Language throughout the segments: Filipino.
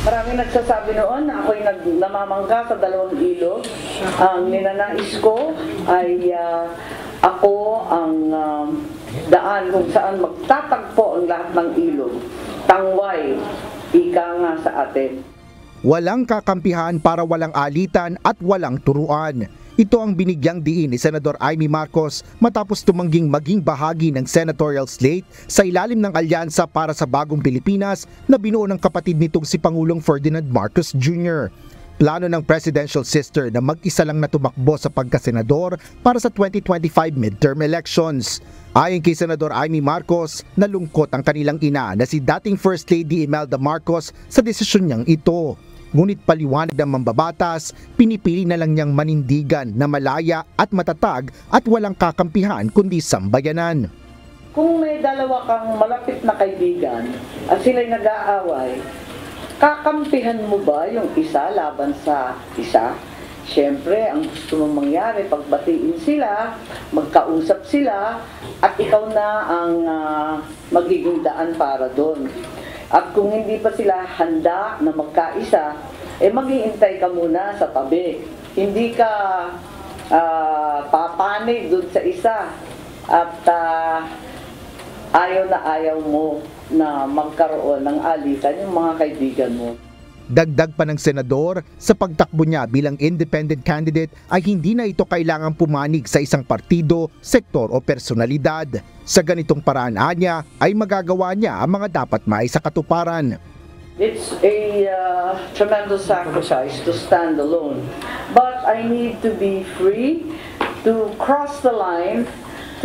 Maraming nagsasabi noon na ako'y namamangka sa dalawang ilog. Ang ninanais ko ay ako ang daan kung saan magtatagpo ang lahat ng ilog. Tangway, ika nga sa atin. Walang kakampihan para walang alitan at walang turuan. Ito ang binigyang diin ni Senador Amy Marcos matapos tumangging maging bahagi ng senatorial slate sa ilalim ng alyansa para sa bagong Pilipinas na binuo ng kapatid nitong si Pangulong Ferdinand Marcos Jr. Plano ng presidential sister na mag-isa lang na tumakbo sa pagkasenador para sa 2025 midterm elections. Ayon kay Senador Amy Marcos, nalungkot ang kanilang ina na si dating First Lady Imelda Marcos sa desisyon niyang ito. Ngunit paliwanag ng mambabatas, pinipili na lang niyang manindigan na malaya at matatag at walang kakampihan kundi sambayanan. Kung may dalawa kang malapit na kaibigan at sila'y nag-aaway, kakampihan mo ba yung isa laban sa isa? Siyempre, ang gusto mong mangyari, pagbatiin sila, magkausap sila, at ikaw na ang magiging daan para doon. At kung hindi pa sila handa na magkaisa, mag-iintay ka muna sa tabi. Hindi ka papanig doon sa isa at ayaw na ayaw mo na magkaroon ng alitan yung mga kaibigan mo. Dagdag pa ng senador, sa pagtakbo niya bilang independent candidate ay hindi na ito kailangang pumanig sa isang partido, sektor o personalidad. Sa ganitong paraan niya ay magagawa niya ang mga dapat maisakatuparan. It's a tremendous sacrifice to stand alone. But I need to be free to cross the line,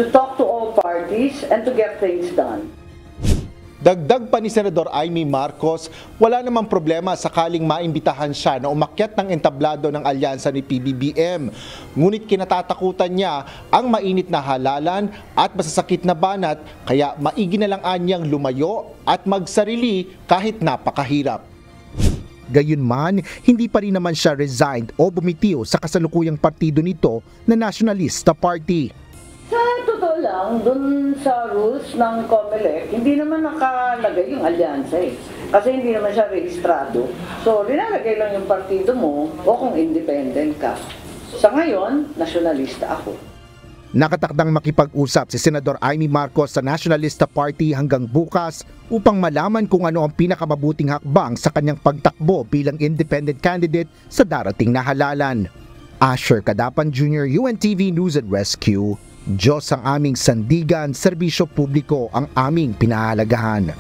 to talk to all parties and to get things done. Dagdag pa ni Senador Amy Marcos, wala namang problema sakaling maimbitahan siya na umakyat ng entablado ng alyansa ni PBBM. Ngunit kinatatakutan niya ang mainit na halalan at masasakit na banat, kaya maigi na lang anyang lumayo at magsarili kahit napakahirap. Gayunman, hindi pa rin naman siya resigned o bumitiw sa kasalukuyang partido nito na Nationalista Party. Sa totoo lang, dun sa rules ng COMELEC, hindi naman nakalagay yung alyansa eh. Kasi hindi naman siya rehistrado. So, linalagay lang yung partido mo o kung independent ka. Sa ngayon, nasyonalista ako. Nakatakdang makipag-usap si Senador Amy Marcos sa Nationalista Party hanggang bukas upang malaman kung ano ang pinakamabuting hakbang sa kanyang pagtakbo bilang independent candidate sa darating na halalan. Asher Cadapan Jr., UNTV News and Rescue. Diyos ang aming sandigan, serbisyo publiko ang aming pinahalagahan.